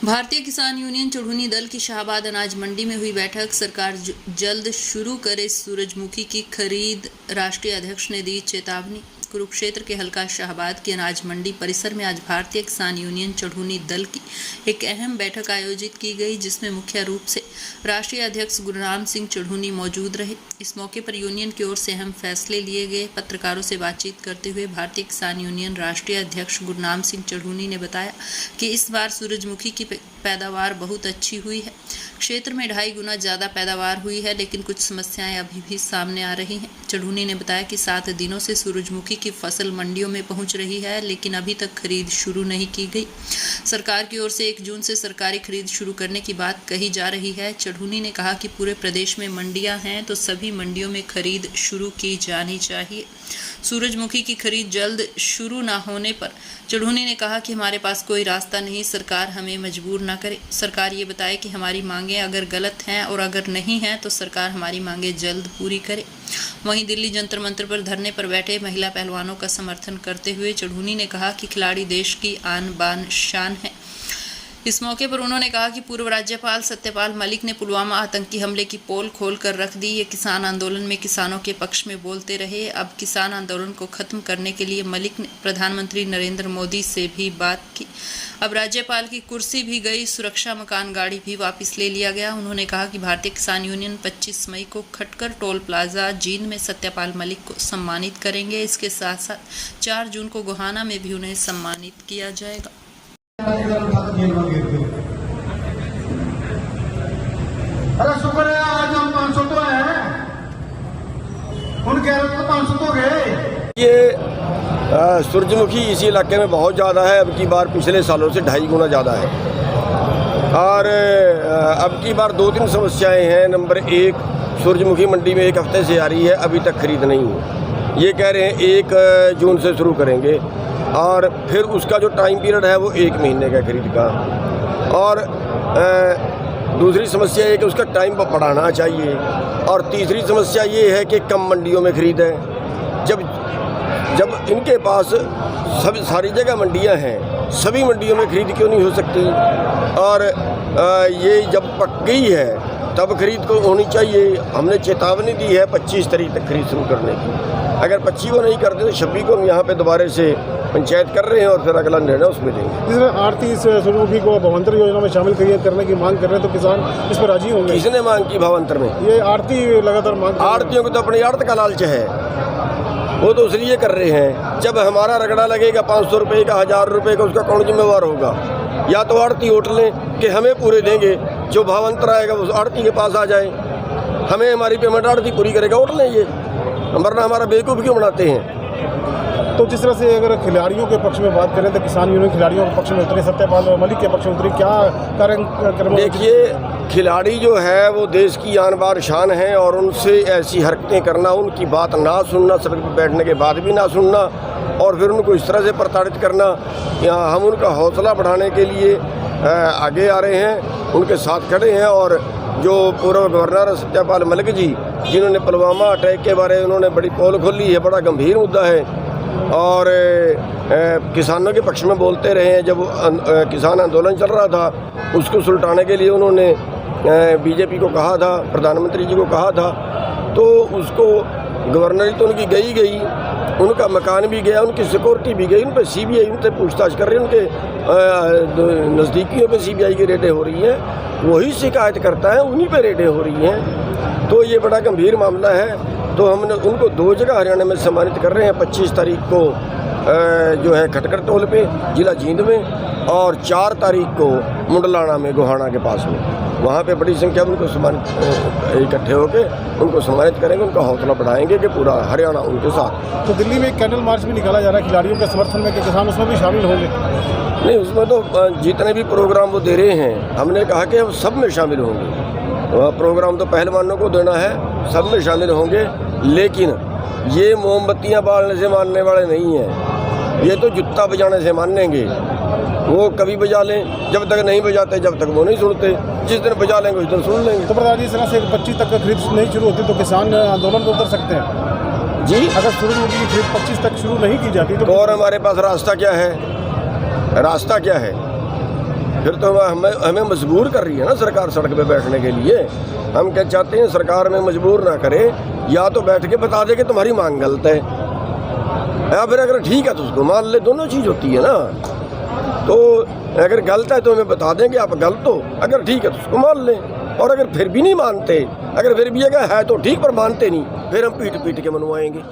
भारतीय किसान यूनियन चढ़ूनी दल की शाहबाद अनाज मंडी में हुई बैठक। सरकार जल्द शुरू करे सूरजमुखी की खरीद, राष्ट्रीय अध्यक्ष ने दी चेतावनी। कुरुक्षेत्र के हल्का शाहबाद की अनाज मंडी परिसर में आज भारतीय किसान यूनियन चढ़ूनी दल की एक अहम बैठक आयोजित की गई, जिसमें मुख्य रूप से राष्ट्रीय अध्यक्ष गुरनाम सिंह चढ़ूनी मौजूद रहे। इस मौके पर यूनियन की ओर से अहम फैसले लिए गए। पत्रकारों से बातचीत करते हुए भारतीय किसान यूनियन राष्ट्रीय अध्यक्ष गुरनाम सिंह चढ़ूनी ने बताया कि इस बार सूरजमुखी की पैदावार बहुत अच्छी हुई है। क्षेत्र में 2.5 गुना ज़्यादा पैदावार हुई है, लेकिन कुछ समस्याएं अभी भी सामने आ रही हैं। चढ़ूनी ने बताया कि 7 दिनों से सूरजमुखी की फसल मंडियों में पहुंच रही है, लेकिन अभी तक खरीद शुरू नहीं की गई। सरकार की ओर से 1 जून से सरकारी खरीद शुरू करने की बात कही जा रही है। चढ़ूनी ने कहा कि पूरे प्रदेश में मंडियां हैं, तो सभी मंडियों में खरीद शुरू की जानी चाहिए। सूरजमुखी की खरीद जल्द शुरू न होने पर चढ़ूनी ने कहा कि हमारे पास कोई रास्ता नहीं, सरकार हमें मजबूर न करे। सरकार ये बताए कि हमारी मांगें अगर गलत हैं और अगर नहीं हैं तो सरकार हमारी मांगें जल्द पूरी करे। वहीं दिल्ली जंतर मंतर पर धरने पर बैठे महिला पहलवानों का समर्थन करते हुए चढ़ूनी ने कहा कि खिलाड़ी देश की आन बान शान है। इस मौके पर उन्होंने कहा कि पूर्व राज्यपाल सत्यपाल मलिक ने पुलवामा आतंकी हमले की पोल खोल कर रख दी। ये किसान आंदोलन में किसानों के पक्ष में बोलते रहे। अब किसान आंदोलन को खत्म करने के लिए मलिक ने प्रधानमंत्री नरेंद्र मोदी से भी बात की। अब राज्यपाल की कुर्सी भी गई, सुरक्षा मकान गाड़ी भी वापस ले लिया गया। उन्होंने कहा कि भारतीय किसान यूनियन 25 मई को खटकर टोल प्लाजा जींद में सत्यपाल मलिक को सम्मानित करेंगे। इसके साथ साथ 4 जून को गोहाना में भी उन्हें सम्मानित किया जाएगा। अरे शुक्र है आज हम 500 तो हैं, उनके 500 तो गए। ये सूरजमुखी इसी इलाके में बहुत ज़्यादा है। अब की बार पिछले सालों से 2.5 गुना ज़्यादा है। और अब की बार 2-3 समस्याएं हैं। नंबर 1, सूरजमुखी मंडी में 1 हफ्ते से आ रही है, अभी तक खरीद नहीं हुई। ये कह रहे हैं 1 जून से शुरू करेंगे, और फिर उसका जो टाइम पीरियड है वो 1 महीने का खरीद का। और दूसरी समस्या है कि उसका टाइम पर बढ़ाना चाहिए। और तीसरी समस्या ये है कि कम मंडियों में खरीद है। जब इनके पास सारी जगह मंडियां हैं, सभी मंडियों में खरीद क्यों नहीं हो सकती? और ये जब पक गई है तब खरीद को होनी चाहिए। हमने चेतावनी दी है 25 तारीख तक खरीद शुरू करने की। अगर 25 को नहीं करते तो 26 को हम यहाँ पे दोबारा से पंचायत कर रहे हैं और फिर अगला निर्णय उसमें देंगे। जिसमें आरती सूरजमुखी को भावांतर योजना में शामिल करने की मांग कर रहे हैं, तो किसान इस पर राजी होंगे? किसने मांग की भावांतर में? ये आरती लगातार मांग। आरतियों को तो अपनी आड़त का लालच है, वो तो इसलिए कर रहे हैं। जब हमारा रगड़ा लगेगा 500 रुपये का, 1000 रुपये का, उसका कौन जिम्मेवार होगा? या तो आड़ती उठ लें कि हमें पूरे देंगे, जो भावांतर आएगा उस आड़ती के पास आ जाए, हमें हमारी पेमेंट आड़ती पूरी करेगा, उठ लें। ये वरना हमारा बेवकूफ़ क्यों बनाते हैं? तो जिस तरह से अगर खिलाड़ियों के पक्ष में बात करें तो किसान यूनियन खिलाड़ियों के पक्ष में उतरे, सत्यपाल मलिक के पक्ष में उतरे, क्या कार्यक्रम? देखिए, खिलाड़ी जो है वो देश की आन बान शान है, और उनसे ऐसी हरकतें करना, उनकी बात ना सुनना, सड़क पर बैठने के बाद भी ना सुनना, और फिर उनको इस तरह से प्रताड़ित करना, हम उनका हौसला बढ़ाने के लिए आगे आ रहे हैं, उनके साथ खड़े हैं। और जो पूर्व गवर्नर सत्यपाल मलिक जी, जिन्होंने पुलवामा अटैक के बारे में उन्होंने बड़ी पोल खोली है, बड़ा गंभीर मुद्दा है, और किसानों के पक्ष में बोलते रहे हैं। जब किसान आंदोलन चल रहा था उसको सुलटाने के लिए उन्होंने बीजेपी को कहा था, प्रधानमंत्री जी को कहा था, तो उसको गवर्नर तो उनकी गई, उनका मकान भी गया, उनकी सिक्योरिटी भी गई, उन पर CBI उनसे पूछताछ कर रही है, उनके नज़दीकियों पे CBI की रेडें हो रही हैं, वही शिकायत करता है, उन्हीं पे रेडें हो रही हैं। तो ये बड़ा गंभीर मामला है। तो हमने उनको 2 जगह हरियाणा में सम्मानित कर रहे हैं। 25 तारीख को जो है खटकर टोल पे जिला जींद में, और 4 तारीख को मुंडलाना में, गोहाना के पास में, वहाँ पे बड़ी संख्या में उनको सम्मानित इकट्ठे होकर उनको सम्मानित करेंगे, उनका हौसला बढ़ाएंगे कि पूरा हरियाणा उनके साथ। तो दिल्ली में एक कैंडल मार्च भी निकाला जा रहा है खिलाड़ियों के समर्थन में, कि किसान उसमें भी शामिल होंगे? नहीं, उसमें तो जितने भी प्रोग्राम वो दे रहे हैं, हमने कहा कि हम सब में शामिल होंगे। प्रोग्राम तो पहलवानों को देना है, सब में शामिल होंगे, लेकिन ये मोमबत्तियाँ बालने से मानने वाले नहीं हैं। ये तो जूता बजाने से मानेंगे। वो कभी बजा लें, जब तक नहीं बजाते जब तक वो नहीं सुनते, जिस दिन बजा लेंगे उस दिन सुन लेंगे। तो प्रधान जी, इस तरह से 25 तक का खरीद नहीं शुरू होती तो किसान आंदोलन को उतर सकते हैं जी? अगर सूरजमुखी की खरीद 25 तक शुरू नहीं की जाती तो? और हमारे पास रास्ता क्या है? रास्ता क्या है? फिर तो हमें मजबूर कर रही है ना सरकार सड़क पे बैठने के लिए। हम क्या चाहते हैं, सरकार में मजबूर ना करे, या तो बैठ के बता दे कि तुम्हारी मांग गलत है, या फिर अगर ठीक है तो उसको मान ले। दोनों चीज़ होती है ना। तो अगर गलत है तो हमें बता देंगे आप गलत हो, अगर ठीक है तो उसको मान लें। और अगर फिर भी नहीं मानते, अगर फिर भी अगर है तो ठीक पर मानते नहीं, फिर हम पीट पीट के मनवाएंगे।